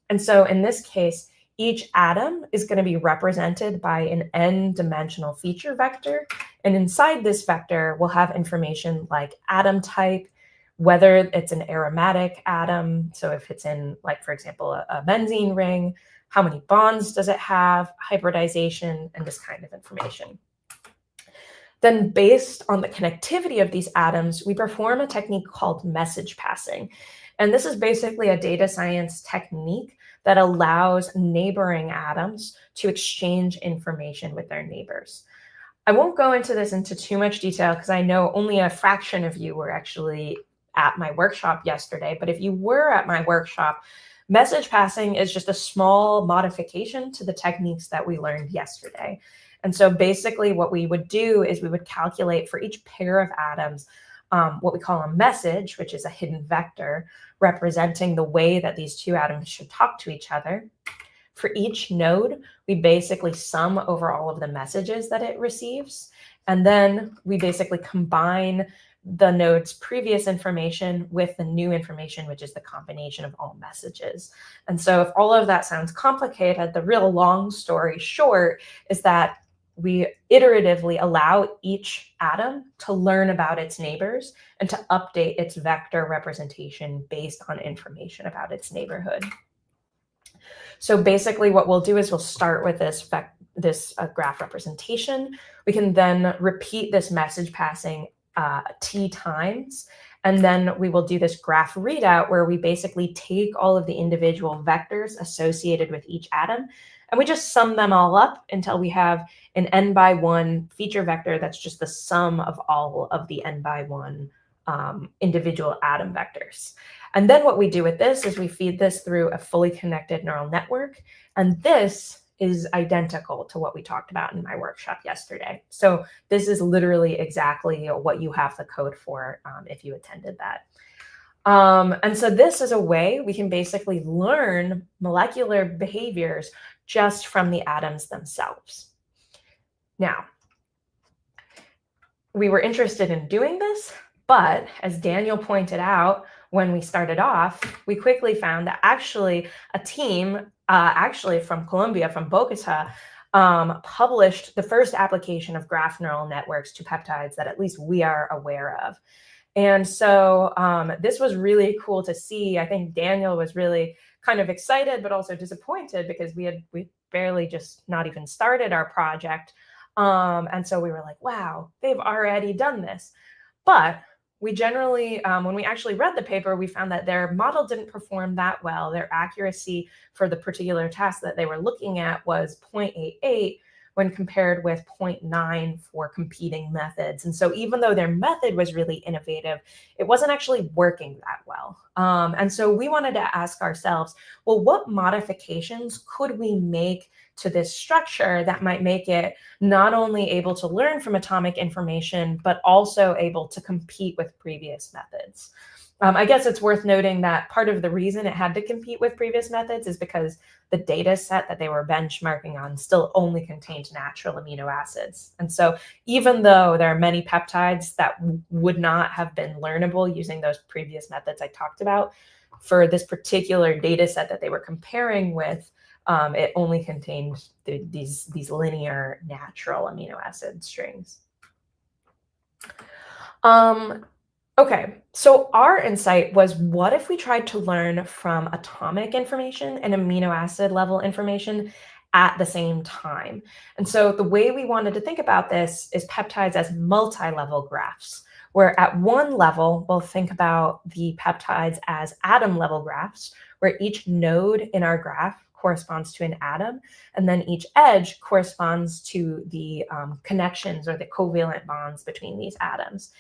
And so in this case, each atom is going to be represented by an n-dimensional feature vector. And inside this vector, we'll have information like atom type, whether it's an aromatic atom. So if it's in, like, for example, a benzene ring, how many bonds does it have, hybridization, and this kind of information. Then based on the connectivity of these atoms, we perform a technique called message passing. And this is basically a data science technique that allows neighboring atoms to exchange information with their neighbors. I won't go into this into too much detail because I know only a fraction of you were actually at my workshop yesterday. But if you were at my workshop, message passing is just a small modification to the techniques that we learned yesterday. And so basically what we would do is we would calculate for each pair of atoms what we call a message, which is a hidden vector representing the way that these two atoms should talk to each other. For each node, we basically sum over all of the messages that it receives. And then we basically combine the node's previous information with the new information, which is the combination of all messages. And so if all of that sounds complicated, the real long story short is that we iteratively allow each atom to learn about its neighbors and to update its vector representation based on information about its neighborhood. So basically what we'll do is we'll start with this graph representation. We can then repeat this message passing t times, and then we will do this graph readout where we basically take all of the individual vectors associated with each atom, and we just sum them all up until we have an n/1 feature vector that's just the sum of all of the n/1 individual atom vectors. And then what we do with this is we feed this through a fully connected neural network. And this is identical to what we talked about in my workshop yesterday. So this is literally exactly what you have the code for if you attended that. And so this is a way we can basically learn molecular behaviors just from the atoms themselves. Now, we were interested in doing this, but as Daniel pointed out, when we started off, we quickly found that actually a team, actually from Colombia, from Bogota, published the first application of graph neural networks to peptides that at least we are aware of. And so this was really cool to see. I think Daniel was really kind of excited, but also disappointed because we barely just not even started our project. And so we were like, wow, they've already done this. But we generally, when we actually read the paper, we found that their model didn't perform that well. Their accuracy for the particular task that they were looking at was 0.88 when compared with 0.9 for competing methods. And so even though their method was really innovative, it wasn't actually working that well. And so we wanted to ask ourselves, well, what modifications could we make to this structure that might make it not only able to learn from atomic information, but also able to compete with previous methods? I guess it's worth noting that part of the reason it had to compete with previous methods is because the data set that they were benchmarking on still only contained natural amino acids. And so even though there are many peptides that would not have been learnable using those previous methods I talked about, for this particular data set that they were comparing with, it only contained these linear natural amino acid strings. Okay, so our insight was, what if we tried to learn from atomic information and amino acid level information at the same time? And so the way we wanted to think about this is peptides as multi-level graphs, where at one level, we'll think about the peptides as atom level graphs, where each node in our graph corresponds to an atom, and then each edge corresponds to the connections or the covalent bonds between these atoms.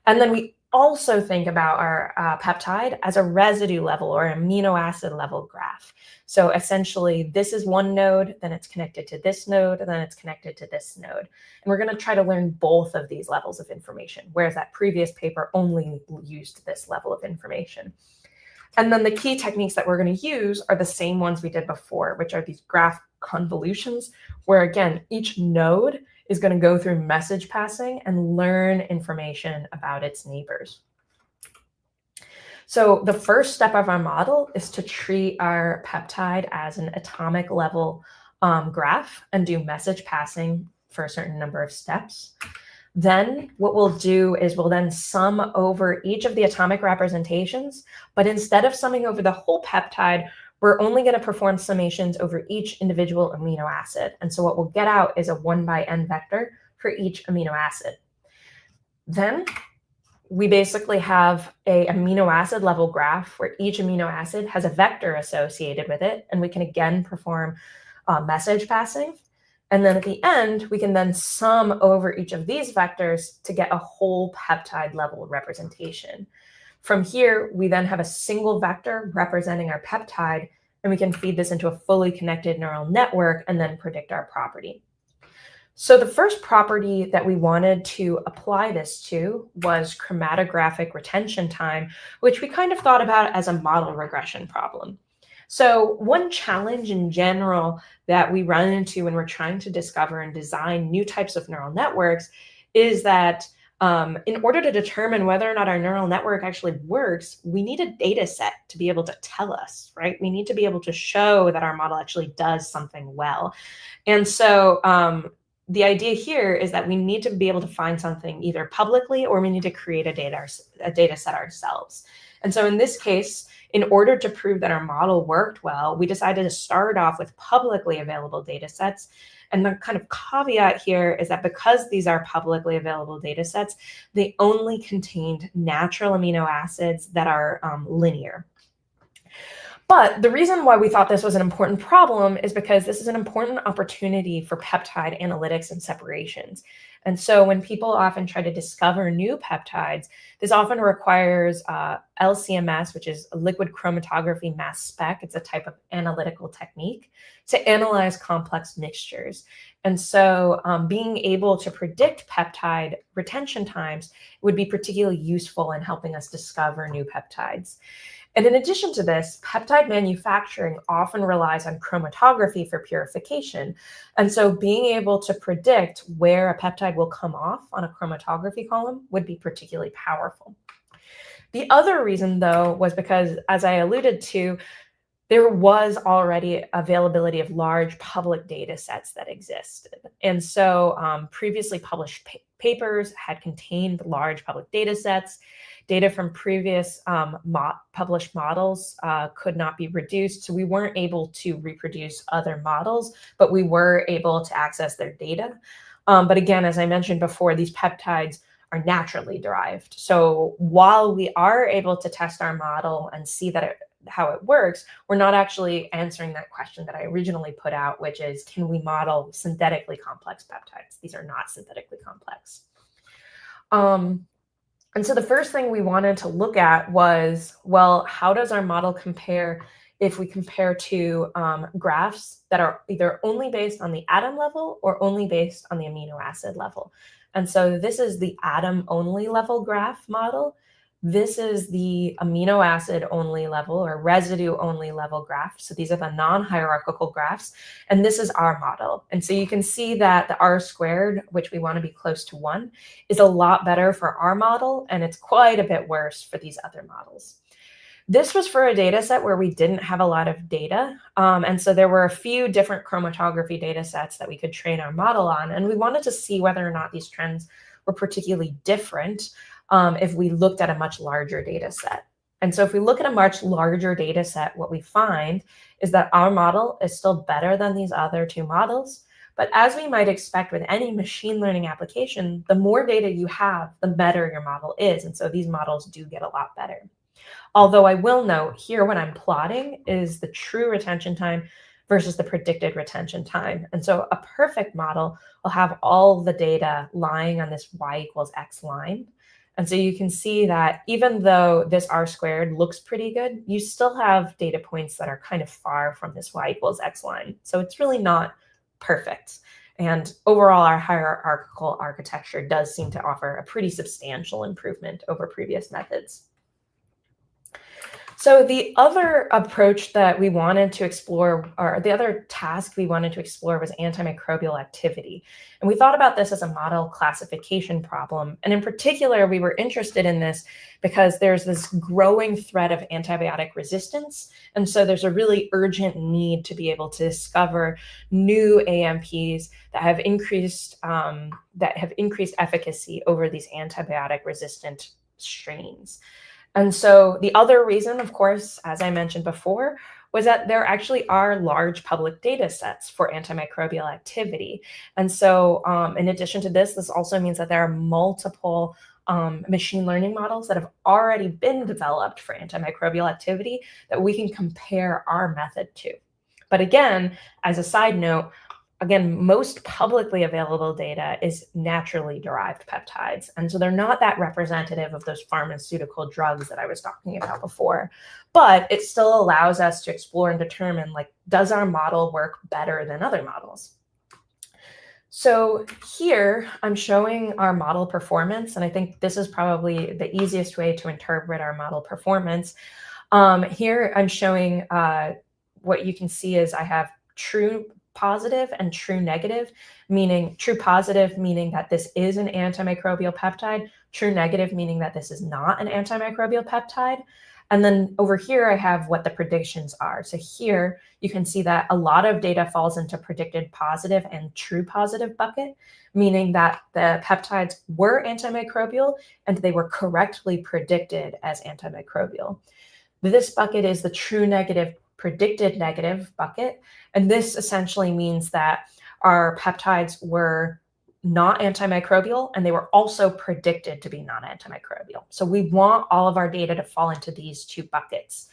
And then we also think about our peptide as a residue level or amino acid level graph. So essentially, this is one node, then it's connected to this node, and then it's connected to this node. And we're going to try to learn both of these levels of information, whereas that previous paper only used this level of information. And then the key techniques that we're going to use are the same ones we did before, which are these graph convolutions, where again, each node is going to go through message passing and learn information about its neighbors. So the first step of our model is to treat our peptide as an atomic level graph and do message passing for a certain number of steps. Then what we'll do is we'll then sum over each of the atomic representations, but instead of summing over the whole peptide, we're only going to perform summations over each individual amino acid. And so what we'll get out is a 1/n vector for each amino acid. Then we basically have a amino acid level graph where each amino acid has a vector associated with it, and we can again perform message passing. And then at the end, we can then sum over each of these vectors to get a whole peptide level representation. From here, we then have a single vector representing our peptide, and we can feed this into a fully connected neural network and then predict our property. So the first property that we wanted to apply this to was chromatographic retention time, which we kind of thought about as a model regression problem. So one challenge in general that we run into when we're trying to discover and design new types of neural networks is that in order to determine whether or not our neural network actually works, we need a data set to be able to tell us, right? We need to be able to show that our model actually does something well. And so the idea here is that we need to be able to find something either publicly, or we need to create a data set ourselves. And so in this case, in order to prove that our model worked well, we decided to start off with publicly available data sets. And the kind of caveat here is that because these are publicly available data sets, they only contained natural amino acids that are linear. But the reason why we thought this was an important problem is because this is an important opportunity for peptide analytics and separations. And so when people often try to discover new peptides, this often requires LCMS, which is a liquid chromatography mass spec. It's a type of analytical technique to analyze complex mixtures. And so being able to predict peptide retention times would be particularly useful in helping us discover new peptides. And in addition to this, peptide manufacturing often relies on chromatography for purification. And so being able to predict where a peptide will come off on a chromatography column would be particularly powerful. The other reason, though, was because, as I alluded to, there was already availability of large public data sets that existed. And so previously published papers had contained large public data sets. Data from previous published models could not be reduced, so we weren't able to reproduce other models, but we were able to access their data. But again, as I mentioned before, these peptides are naturally derived. So while we are able to test our model and see that how it works, we're not actually answering that question that I originally put out, which is, can we model synthetically complex peptides? These are not synthetically complex. And so the first thing we wanted to look at was, well, how does our model compare if we compare to graphs that are either only based on the atom level or only based on the amino acid level? And so this is the atom only level graph model. this is the amino acid only level or residue only level graph. So these are the non-hierarchical graphs, and this is our model. And so you can see that the R squared, which we want to be close to 1, is a lot better for our model, and it's quite a bit worse for these other models. This was for a data set where we didn't have a lot of data. And so there were a few different chromatography data sets that we could train our model on. And we wanted to see whether or not these trends were particularly different if we looked at a much larger data set. And so if we look at a much larger data set, what we find is that our model is still better than these other two models. But as we might expect with any machine learning application, the more data you have, the better your model is. And so these models do get a lot better. Although I will note here what I'm plotting is the true retention time versus the predicted retention time. And so a perfect model will have all the data lying on this y equals x line. And so you can see that even though this R squared looks pretty good, you still have data points that are kind of far from this y equals x line. So it's really not perfect. And overall, our hierarchical architecture does seem to offer a pretty substantial improvement over previous methods. So the other approach that we wanted to explore, or the other task we wanted to explore, was antimicrobial activity. And we thought about this as a model classification problem. And in particular, we were interested in this because there's this growing threat of antibiotic resistance. And so there's a really urgent need to be able to discover new AMPs that have increased efficacy over these antibiotic resistant strains. And so the other reason, of course, as I mentioned before, was that there actually are large public data sets for antimicrobial activity. And so in addition to this, this also means that there are multiple machine learning models that have already been developed for antimicrobial activity that we can compare our method to. But again, as a side note, again, most publicly available data is naturally derived peptides. And so they're not that representative of those pharmaceutical drugs that I was talking about before. But it still allows us to explore and determine, like, does our model work better than other models? So here I'm showing our model performance. And I think this is probably the easiest way to interpret our model performance. Here I'm showing what you can see is I have true positive and true negative, meaning true positive meaning that this is an antimicrobial peptide, true negative meaning that this is not an antimicrobial peptide. And then over here, I have what the predictions are. So here you can see that a lot of data falls into predicted positive and true positive bucket, meaning that the peptides were antimicrobial and they were correctly predicted as antimicrobial. This bucket is the true negative, predicted negative bucket. And this essentially means that our peptides were not antimicrobial and they were also predicted to be not antimicrobial. So we want all of our data to fall into these two buckets.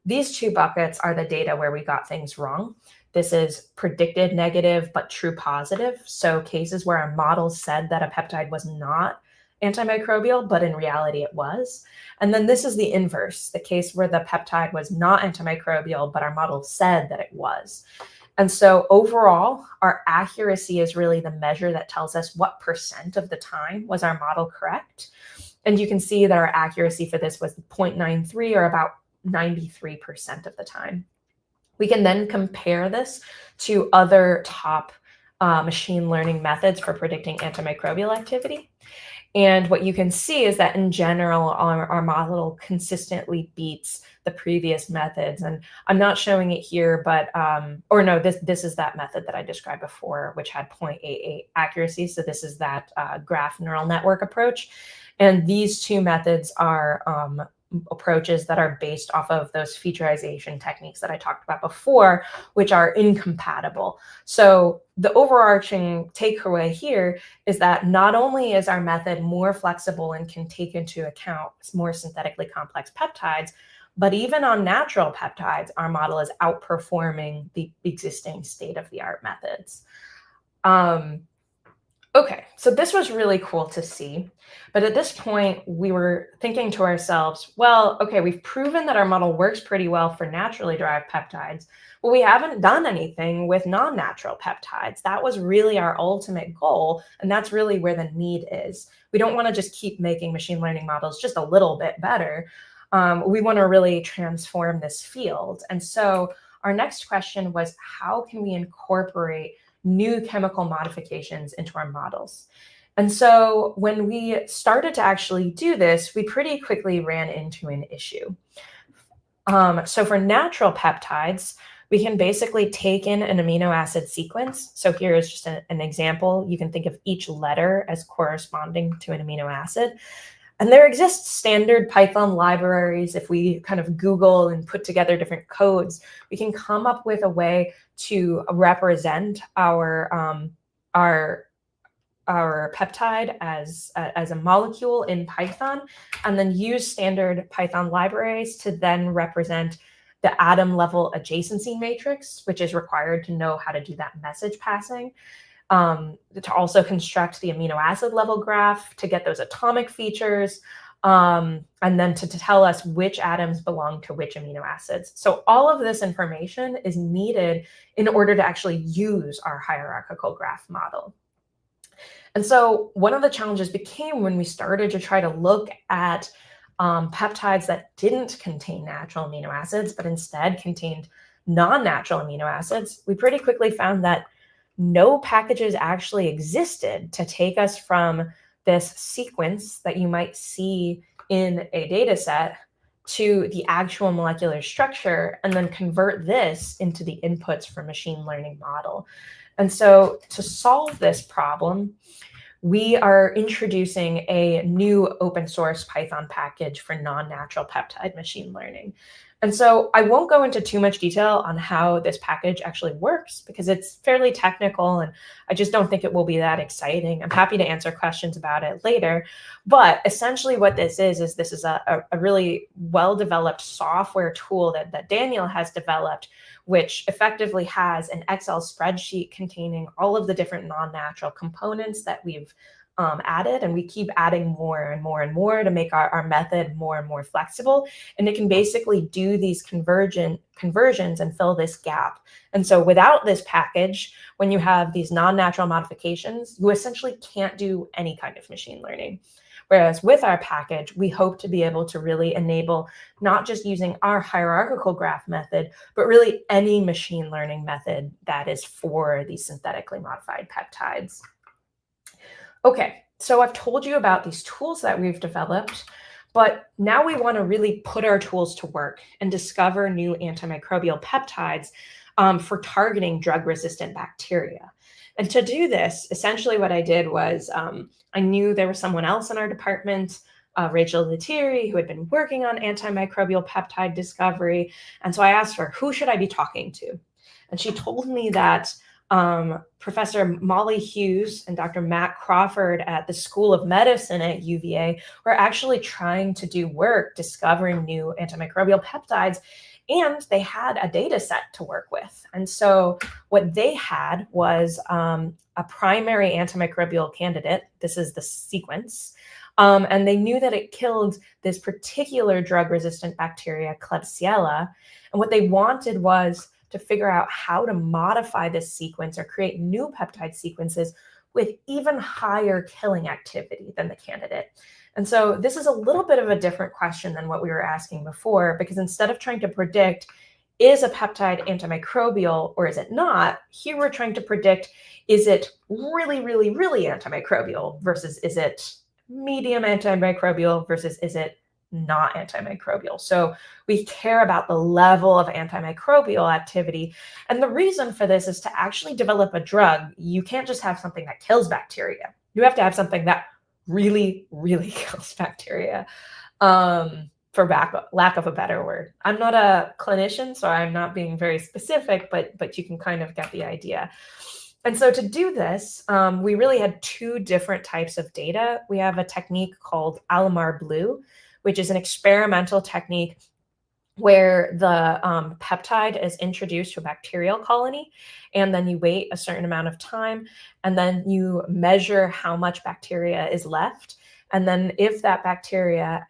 These two buckets are the data where we got things wrong. This is predicted negative but true positive. So cases where our model said that a peptide was not antimicrobial, but in reality it was. And then this is the inverse, the case where the peptide was not antimicrobial, but our model said that it was. And so overall, our accuracy is really the measure that tells us what % of the time was our model correct. And you can see that our accuracy for this was 0.93, or about 93% of the time. We can then compare this to other top machine learning methods for predicting antimicrobial activity. And what you can see is that in general, our model consistently beats the previous methods. And I'm not showing it here, but, or no, this is that method that I described before, which had 0.88 accuracy. So this is that graph neural network approach. And these two methods are approaches that are based off of those featureization techniques that I talked about before, which are incompatible. So the overarching takeaway here is that not only is our method more flexible and can take into account more synthetically complex peptides, but even on natural peptides, our model is outperforming the existing state-of-the-art methods. Okay, so this was really cool to see. But at this point, we were thinking to ourselves, well, okay, we've proven that our model works pretty well for naturally derived peptides. Well, we haven't done anything with non-natural peptides. That was really our ultimate goal, and that's really where the need is. We don't want to just keep making machine learning models just a little bit better. We want to really transform this field. And so our next question was, how can we incorporate new chemical modifications into our models? And so when we started to actually do this, we pretty quickly ran into an issue. So for natural peptides, we can basically take in an amino acid sequence. So here is just an example. You can think of each letter as corresponding to an amino acid. And there exist standard Python libraries. If we kind of Google and put together different codes, we can come up with a way to represent our peptide as a molecule in Python, and then use standard Python libraries to then represent the atom level adjacency matrix, which is required to know how to do that message passing. To also construct the amino acid level graph to get those atomic features, and then to tell us which atoms belong to which amino acids. So all of this information is needed in order to actually use our hierarchical graph model. And so one of the challenges became when we started to try to look at peptides that didn't contain natural amino acids, but instead contained non-natural amino acids, we pretty quickly found that no packages actually existed to take us from this sequence that you might see in a data set to the actual molecular structure, and then convert this into the inputs for machine learning model. And so to solve this problem, we are introducing a new open source Python package for non-natural peptide machine learning. And so I won't go into too much detail on how this package actually works because it's fairly technical and I just don't think it will be that exciting. I'm happy to answer questions about it later. But essentially what this is this is a really well-developed software tool that Daniel has developed, which effectively has an Excel spreadsheet containing all of the different non-natural components that we've added, and we keep adding more and more and more to make our method more and more flexible. And it can basically do these conversions and fill this gap. And so without this package, when you have these non-natural modifications, you essentially can't do any kind of machine learning. Whereas with our package, we hope to be able to really enable not just using our hierarchical graph method, but really any machine learning method that is for these synthetically modified peptides. Okay, so I've told you about these tools that we've developed, but now we want to really put our tools to work and discover new antimicrobial peptides for targeting drug-resistant bacteria. And to do this, essentially what I did was I knew there was someone else in our department, Rachel Lethierry, who had been working on antimicrobial peptide discovery. And so I asked her, who should I be talking to? And she told me that Professor Molly Hughes and Dr. Matt Crawford at the School of Medicine at UVA were actually trying to do work discovering new antimicrobial peptides, and they had a data set to work with. And so what they had was a primary antimicrobial candidate. This is the sequence. And they knew that it killed this particular drug-resistant bacteria, Klebsiella. And what they wanted was to figure out how to modify this sequence or create new peptide sequences with even higher killing activity than the candidate. And so this is a little bit of a different question than what we were asking before, because instead of trying to predict, is a peptide antimicrobial or is it not, here we're trying to predict, is it really, really, really antimicrobial versus is it medium antimicrobial versus is it not antimicrobial. So we care about the level of antimicrobial activity. And the reason for this is to actually develop a drug, you can't just have something that kills bacteria. You have to have something that really, really kills bacteria, for lack of a better word. I'm not a clinician, so I'm not being very specific, but you can kind of get the idea. And so to do this, we really had two different types of data. We have a technique called Alamar Blue, which is an experimental technique where the peptide is introduced to a bacterial colony, and then you wait a certain amount of time, and then you measure how much bacteria is left. And then if that bacteria,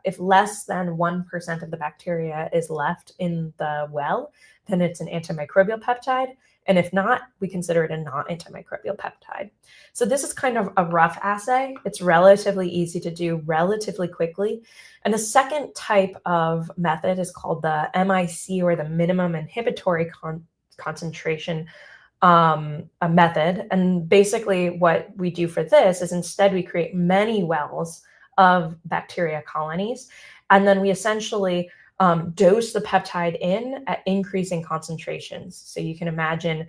if less than 1% of the bacteria is left in the well, then it's an antimicrobial peptide. And if not, we consider it a non-antimicrobial peptide. So this is kind of a rough assay. It's relatively easy to do relatively quickly. And the second type of method is called the MIC, or the minimum inhibitory concentration a method. And basically what we do for this is instead we create many wells of bacteria colonies, and then we essentially dose the peptide in at increasing concentrations. So you can imagine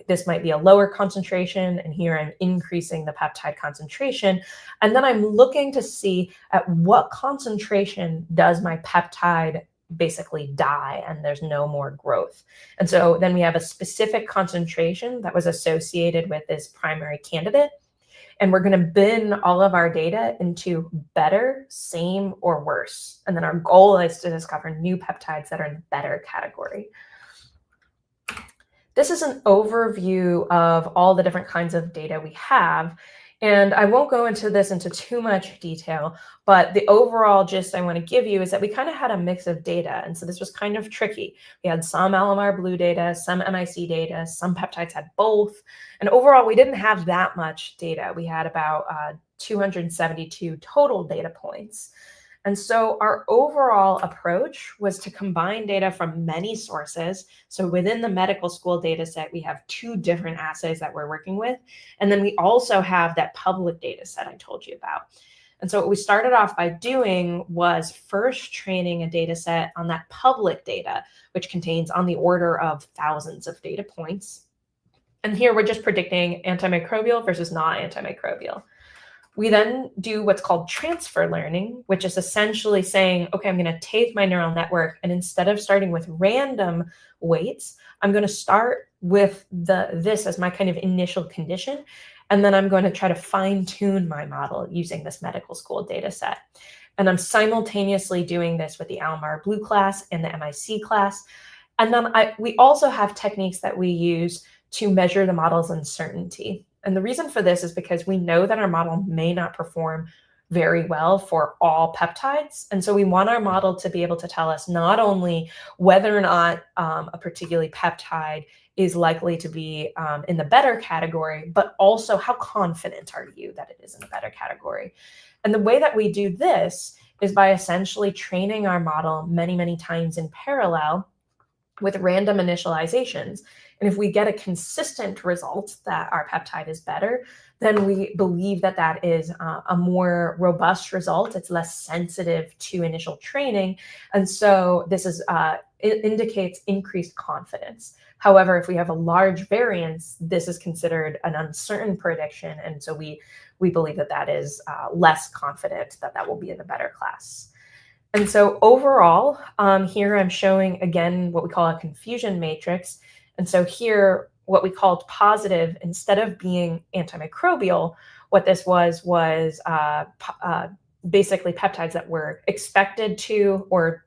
this might be a lower concentration, and here I'm increasing the peptide concentration. And then I'm looking to see at what concentration does my peptide basically die and there's no more growth. And so then we have a specific concentration that was associated with this primary candidate. And we're going to bin all of our data into better, same, or worse. And then our goal is to discover new peptides that are in the better category. This is an overview of all the different kinds of data we have. And I won't go into this into too much detail, but the overall gist I want to give you is that we kind of had a mix of data. And so this was kind of tricky. We had some Alamar Blue data, some MIC data, some peptides had both. And overall, we didn't have that much data. We had about 272 total data points. And so our overall approach was to combine data from many sources. So within the medical school data set, we have 2 different assays that we're working with. And then we also have that public data set I told you about. And so what we started off by doing was first training a data set on that public data, which contains on the order of thousands of data points. And here we're just predicting antimicrobial versus non-antimicrobial. We then do what's called transfer learning, which is essentially saying, okay, I'm going to take my neural network, and instead of starting with random weights, I'm going to start with this as my kind of initial condition. And then I'm going to try to fine tune my model using this medical school data set. And I'm simultaneously doing this with the Alamar Blue class and the MIC class. And then we also have techniques that we use to measure the model's uncertainty. And the reason for this is because we know that our model may not perform very well for all peptides. And so we want our model to be able to tell us not only whether or not a particular peptide is likely to be in the better category, but also how confident are you that it is in the better category. And the way that we do this is by essentially training our model many, many times in parallel with random initializations. And if we get a consistent result that our peptide is better, then we believe that that is a more robust result. It's less sensitive to initial training. And so this is it indicates increased confidence. However, if we have a large variance, this is considered an uncertain prediction. And so we believe that that is less confident that that will be in the better class. And so overall, here I'm showing, again, what we call a confusion matrix. And so here, what we called positive, instead of being antimicrobial, what this was basically peptides that were expected to or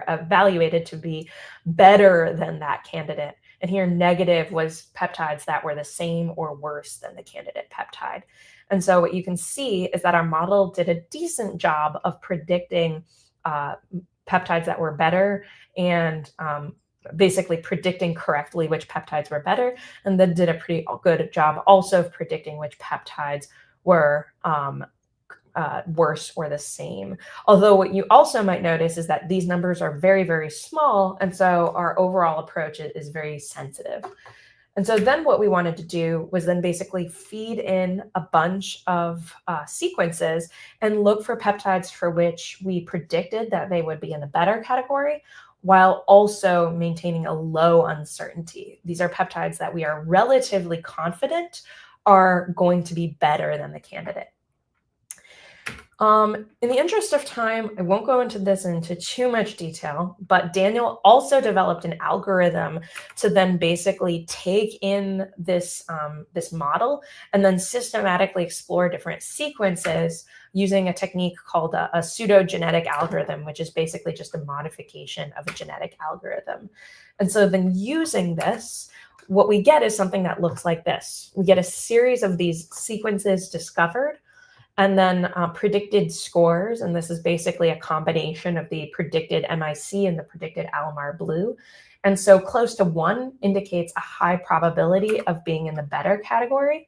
evaluated to be better than that candidate. And here negative was peptides that were the same or worse than the candidate peptide. And so what you can see is that our model did a decent job of predicting peptides that were better and basically predicting correctly which peptides were better, and then did a pretty good job also of predicting which peptides were worse or the same. Although what you also might notice is that these numbers are very, very small, and so our overall approach is very sensitive. And so then what we wanted to do was then basically feed in a bunch of sequences and look for peptides for which we predicted that they would be in the better category, while also maintaining a low uncertainty. These are peptides that we are relatively confident are going to be better than the candidate. In the interest of time, I won't go into this into too much detail, but Daniel also developed an algorithm to then basically take in this, this model and then systematically explore different sequences using a technique called a pseudogenetic algorithm, which is basically just a modification of a genetic algorithm. And so then using this, what we get is something that looks like this. We get a series of these sequences discovered, and then predicted scores, and this is basically a combination of the predicted MIC and the predicted Alamar blue. And so close to 1 indicates a high probability of being in the better category,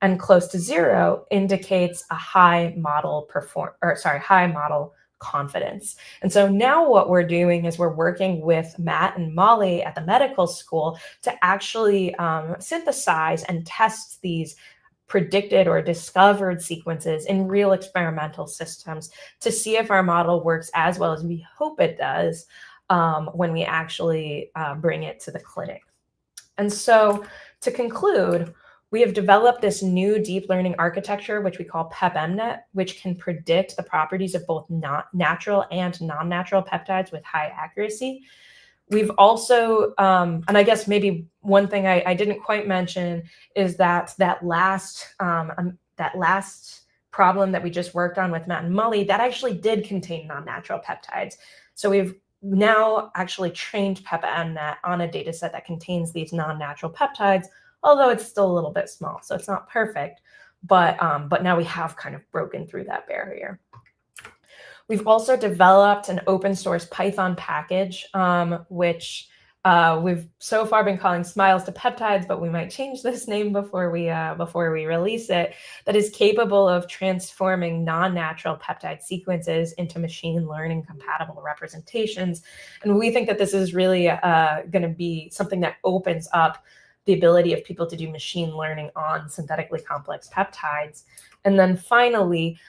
and close to 0 indicates a high model high model confidence. And so now what we're doing is we're working with Matt and Molly at the medical school to actually synthesize and test these predicted or discovered sequences in real experimental systems to see if our model works as well as we hope it does when we actually bring it to the clinic. And so to conclude, we have developed this new deep learning architecture, which we call PepMNet, which can predict the properties of both natural and non-natural peptides with high accuracy. We've also, and I guess maybe one thing I didn't quite mention is that last problem that we just worked on with Matt and Molly, that actually did contain non-natural peptides. So we've now actually trained PepMNet on a data set that contains these non-natural peptides, although it's still a little bit small, so it's not perfect, but now we have kind of broken through that barrier. We've also developed an open source Python package, which we've so far been calling Smiles to Peptides, but we might change this name before we release it, that is capable of transforming non-natural peptide sequences into machine learning compatible representations. And we think that this is really going to be something that opens up the ability of people to do machine learning on synthetically complex peptides. And then finally,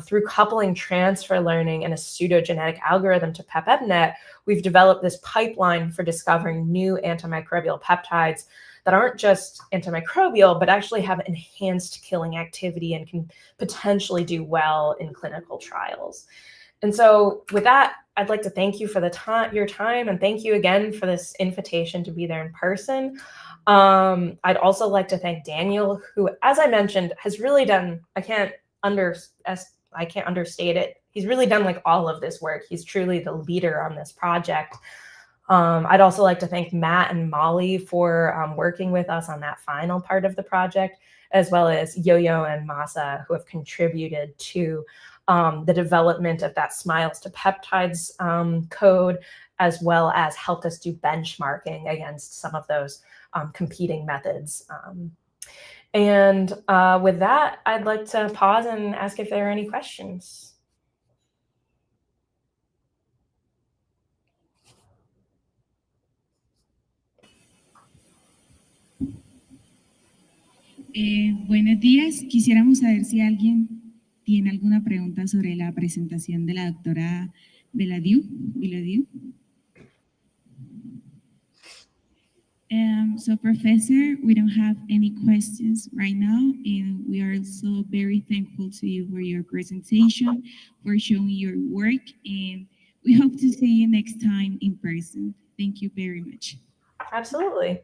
through coupling transfer learning and a pseudogenetic algorithm to PepMNet, we've developed this pipeline for discovering new antimicrobial peptides that aren't just antimicrobial, but actually have enhanced killing activity and can potentially do well in clinical trials. And so with that, I'd like to thank you for your time, and thank you again for this invitation to be there in person. I'd also like to thank Daniel, who, as I mentioned, has really done, I can't understate it. He's really done like all of this work. He's truly the leader on this project. I'd also like to thank Matt and Molly for working with us on that final part of the project, as well as Yo-Yo and Masa, who have contributed to the development of that Smiles to Peptides code, as well as helped us do benchmarking against some of those competing methods. And with that, I'd like to pause and ask if there are any questions. Buenos días. Quisiéramos saber si alguien tiene alguna pregunta sobre la presentación de la doctora Bilodiu. So Professor, we don't have any questions right now, and we are also very thankful to you for your presentation, for showing your work, and we hope to see you next time in person. Thank you very much. Absolutely.